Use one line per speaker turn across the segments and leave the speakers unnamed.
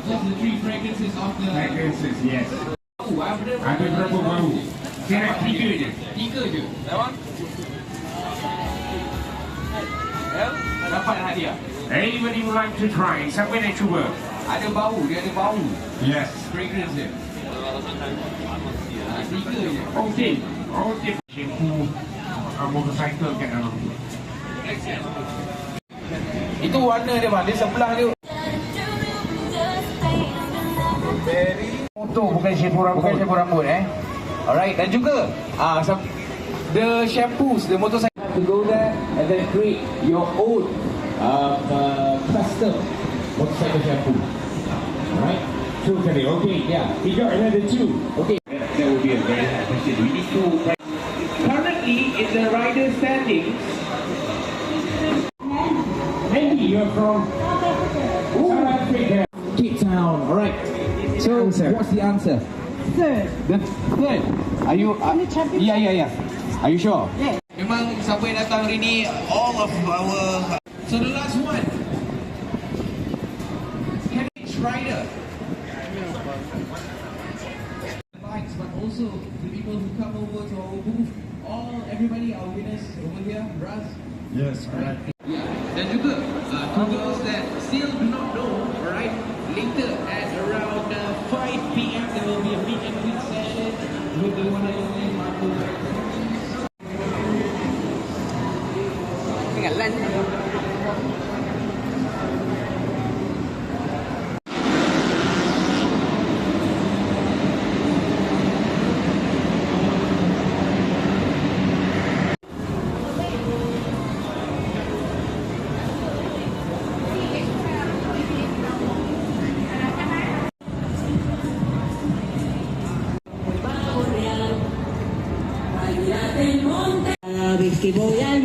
Just the three fragrances of the...
Fragrances, yes. Ada berapa bau? Kira tiga je.
Tiga je. Lawan? Dapat hadiah.
Anybody would like to try? Siapa nak cuba?
Ada bau, dia ada bau.
Yes.
Fragrance dia. Tiga je.
Okay. Okay. Shampoo motorcycle kat dalam.
Itu warna dia bang, dia sebelah dia. Motor bukan shampoo rambut. Bukan shampoo rambut Alright, dan juga the shampoos, the motorcycle to go there and then create your own custom motorcycle shampoo. Alright?
Totally. Okay.
Yeah. We got another two. Okay.
That would be a very hard question. We need to...
Currently in the rider standings.
Maybe you're from South Africa.
Cape Town. Alright. So what's the answer?
Third.
The third. Are you?
In the championship?
Yeah. Are you sure?
Yeah.
Memang siapa yang datang hari ni, all of our. So the last one. Carriage rider. Bikes, but also the people who come over to our booth. Everybody, our winners over here, Raz.
Yes, correct.
Yeah. Dan juga to those that still do not know, alright, later at around 5 p.m. there will be a meet and greet session with the one and only Marco. Tinggalan.
Que voy al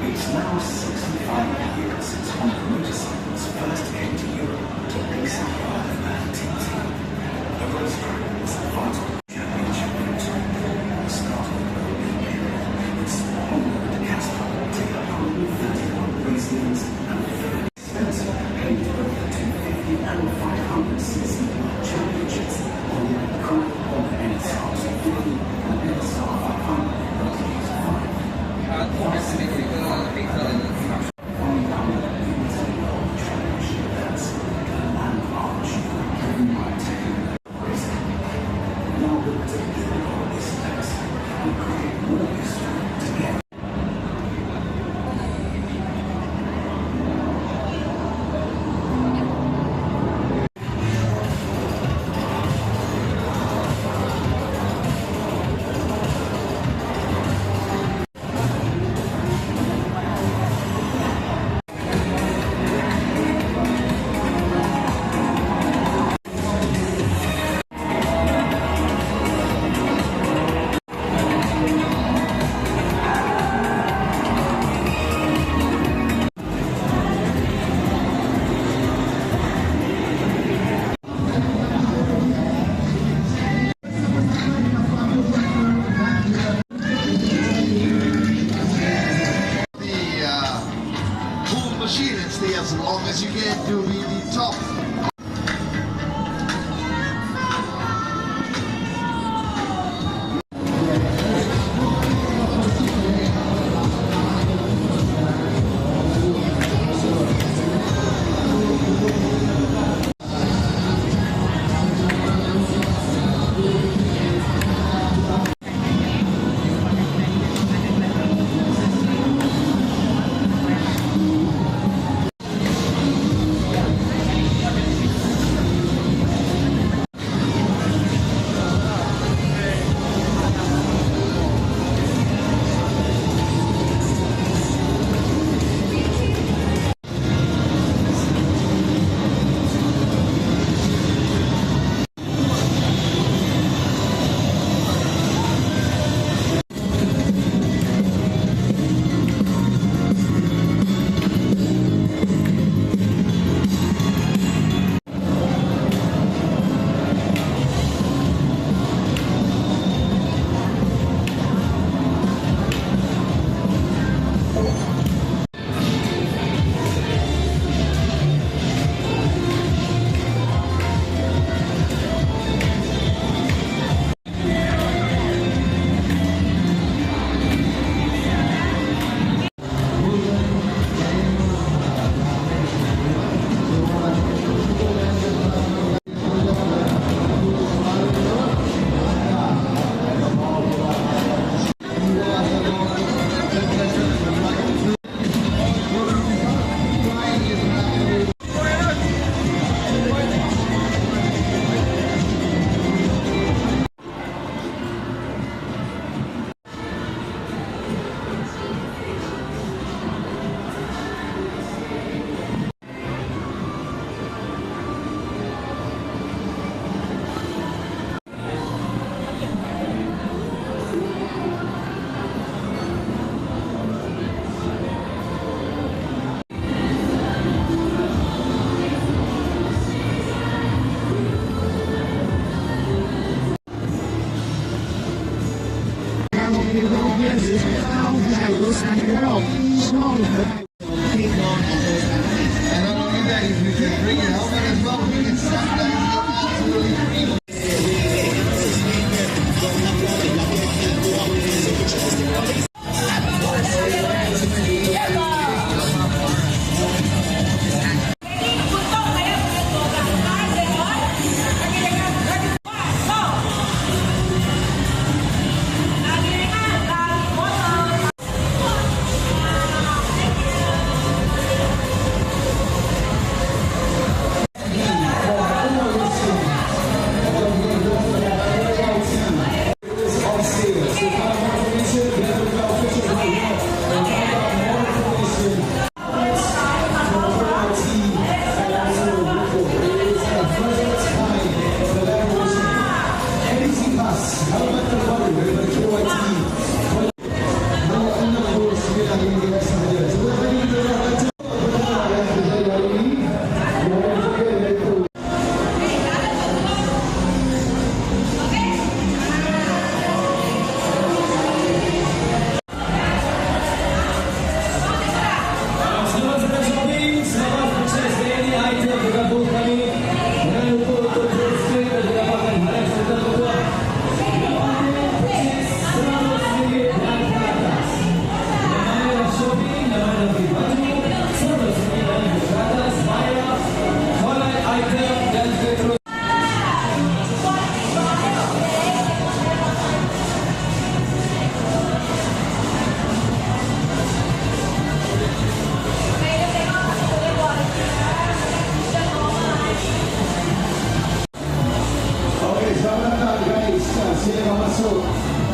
It's now 65 years since Honda motorcycles first came to Europe to race in the Isle of TT. The race track was a vital championship route. The start of the World period with Honda and Casper take 131 race wins and Philip Spencer paid for both the 250 and 500cc championships on the iconic Honda NSR 250 and NSR 500 1985.
And not only that, if you can bring your helmet as well, we can absolutely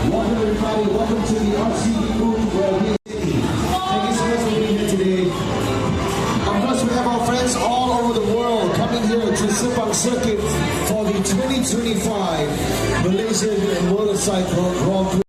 welcome everybody, welcome to the RCD booth where we thank you so much for being here today. And plus we have our friends all over the world coming here to Sepang Circuit for the 2025 Malaysian Motorcycle Grand Prix.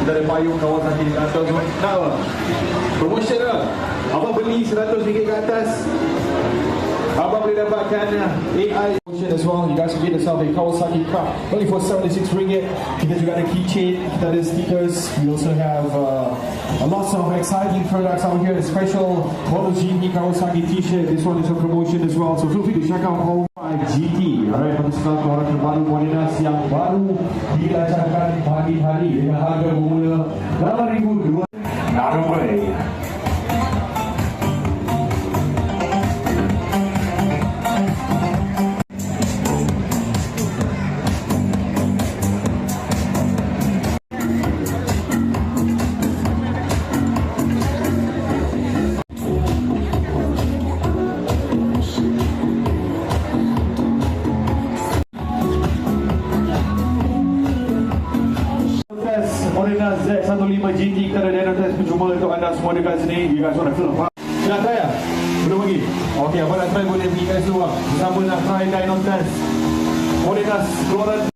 Dari payung kawasan sini ke atas tu. Nak apa? Promotion lah. Abang beli RM100 ke atas. Abang boleh dapatkan AI motion as well. You guys can get yourself a Kawasaki cup only for 76 ringgit. Kita juga ada keychain, kita ada stickers. We also have lots of exciting products out here. A special MotoGP Kawasaki t-shirt. This one is a promotion as well. So feel free to check out all 5GT. Alright, pastikan orang terbaru Modenas yang baru dilancarkan pagi hari dengan harga bermula RM8,200. Not away. Modenas Z15 GT kita ada demo test percuma untuk anda semua dekat sini. You guys want to film? Nak try ya? Belum lagi? Okey, apa nak try boleh pergi kat situ lah. Bersama nak try dyno test Modenas keluaran.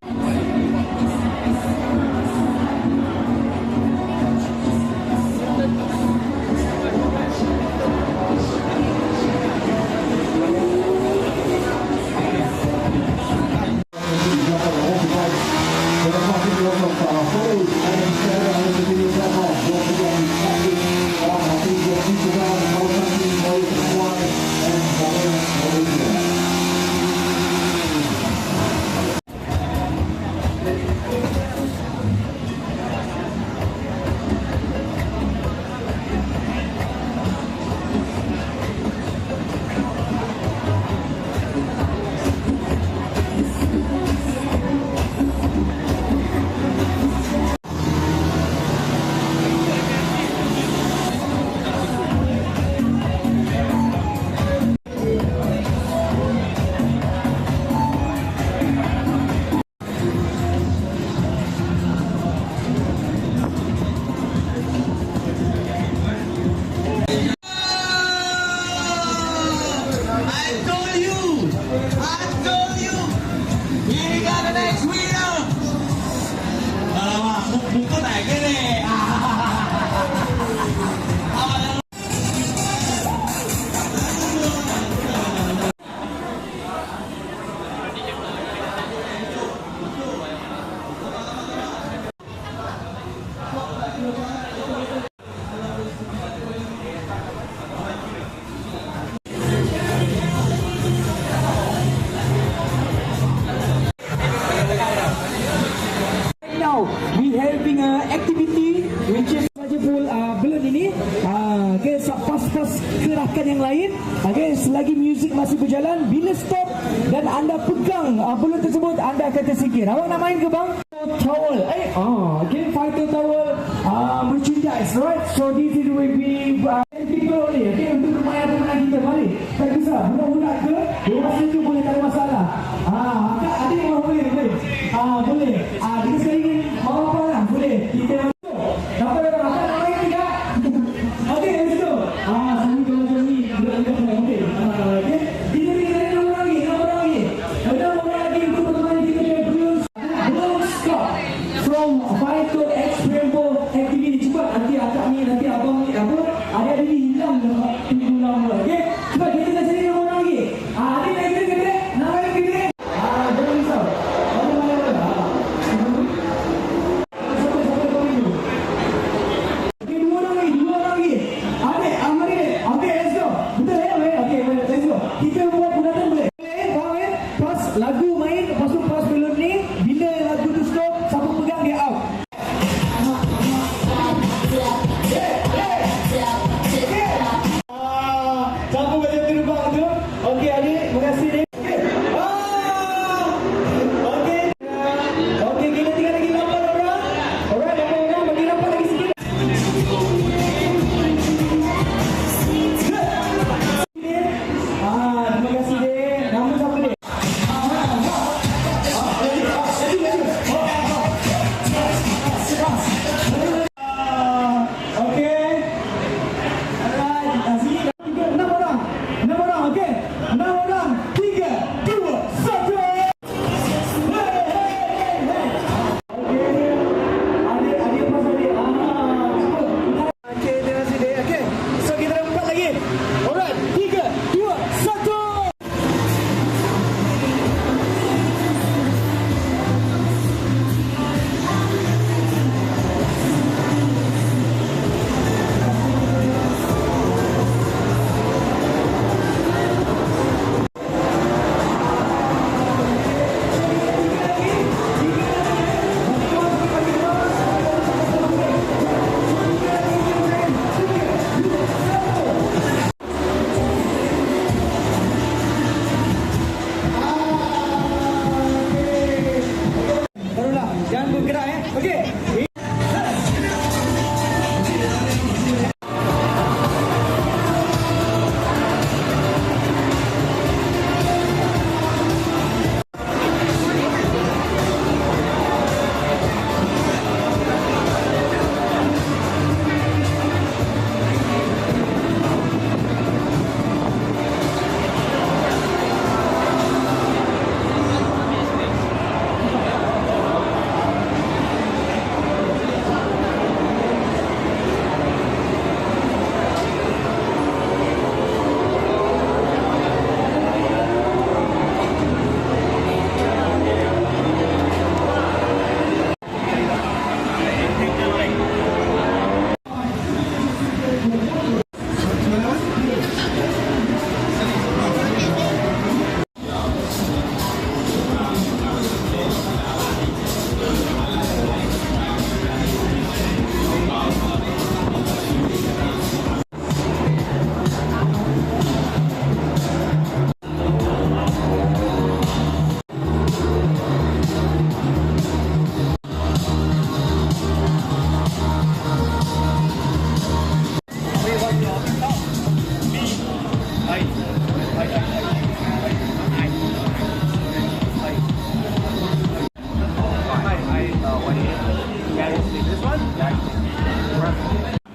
We having a activity which is full balloon ini. Okay, pas-pas kerahkan yang lain. Okay, selagi muzik masih berjalan, bila stop dan anda pegang balloon tersebut, anda akan tersingkir. Awak nak main ke bang? Towel. Okay, fighter towel, merchandise, right? So this is will be people only. Okay, untuk bermain dengan kita, mari. Tak kisah, budak-budak ke, dewasa tu boleh, tak ada masalah. Adik orang boleh. Boleh. Kita sekali ni mau apa lah, boleh. Kita dapat nak main tidak? Okey, let's go. Sini kalau ni budak-budak okey. Okey. Kita ni nombor lagi. Ada nombor lagi untuk teman kita yang belum stop from fight to experience activity. Cepat nanti akak ni, nanti abang ni apa? Ada ni hilang nama. Okey. Cepat kita dah sini nombor lagi. Adik lagi gede. Nama lagi gede. Jangan risau. Kita buat bulatan boleh? Pas lagu main, lepas tu pas balloon ni, bila lagu tu stop, siapa pegang dia out. bergerak Okey.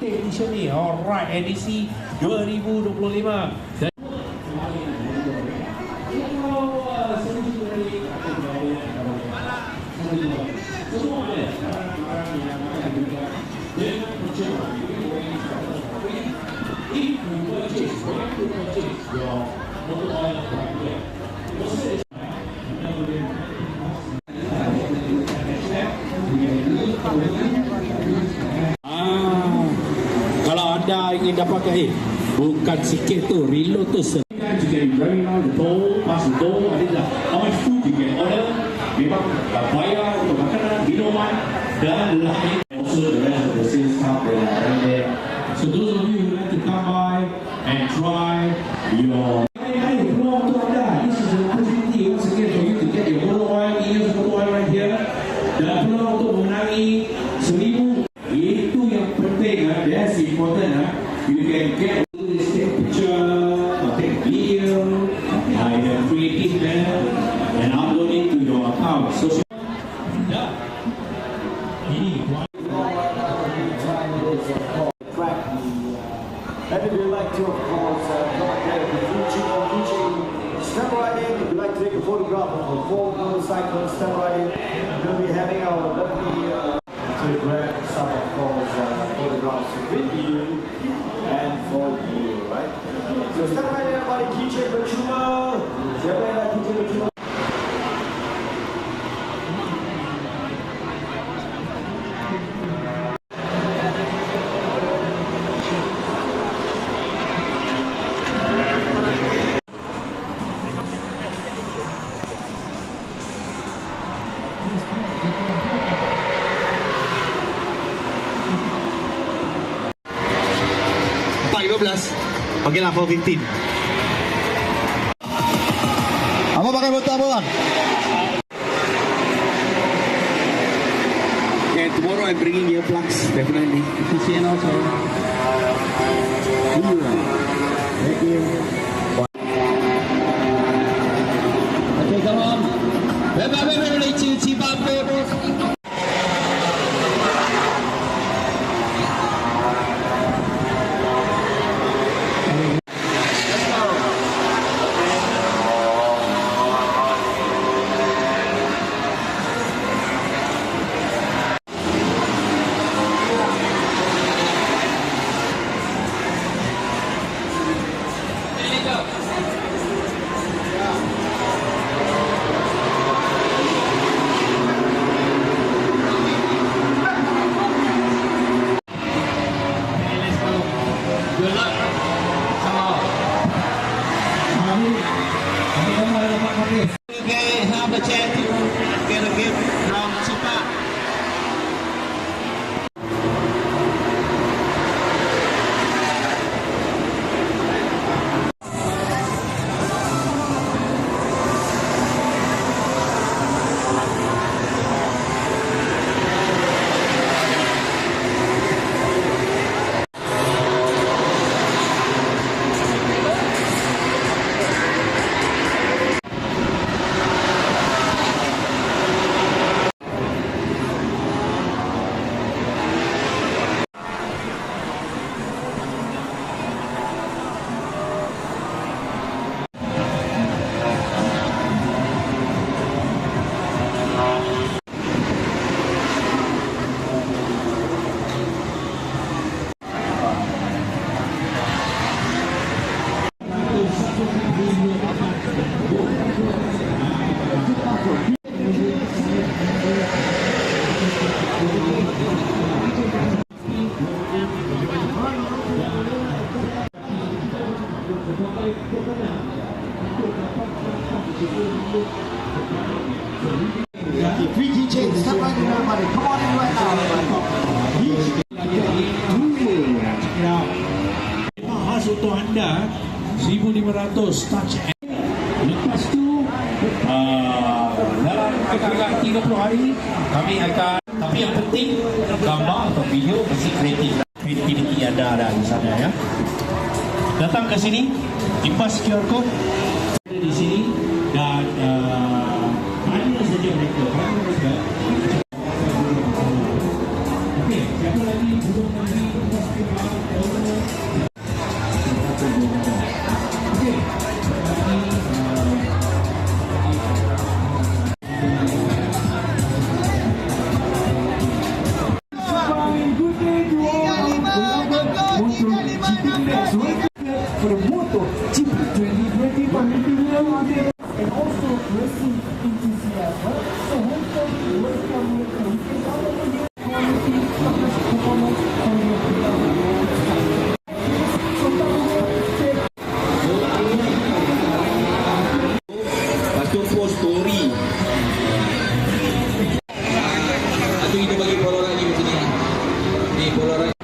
Edition ni, alright, edisi 2025. Dan kalau anda ingin dapatkan bukan sikit tu, reload tu you can driving around the door, pass the door, ada how much food you can order, memang bayar untuk makanan, minuman dan lain. Also the rest of the sales staff that are around there. So those of you who like to come by and try your peluang untuk anda. This is an opportunity once again for you to get your motor oil, EOS motor oil right here. Dan peluang untuk memenangi 1,000. Itu yang penting, that's important. You can get this, take picture, or take video, either creating them and upload it to your account. So,
And if you'd like to, of course, come and get the Fuji, step right in. If you'd like to take a photograph of the four motorcycles, step right in. We're going to be having our lovely to grab some, of course, photographs with you and for you, right? So step right in, everybody. Keychain percuma. Siapa yang nak keychain percuma?
Okey lah, 4:15. Apa pakai motor apa bang? Yeah, tomorrow I'm bringing earplugs, definitely. See you also. Thank you. Okay, come on. Bye-bye, bye-bye,
Free keychain, step right in everybody. Come on in right now, everybody.
Khas untuk anda 1,500 touch and lepas tu dalam kira-kira 30 hari kami akan, tapi yang penting gambar atau video mesti kreativiti anda ada di sana ya. Datang ke sini, impas QR code ada di sini dan tanya saja mereka. Okey, siapa lagi belum lagi
for the MotoGP 2020 Pavilion and also racing enthusiasts. So welcome quality performance from your
Lepas tu post story. Itu kita bagi Polaroid ni macam ni. Ni Polaroid.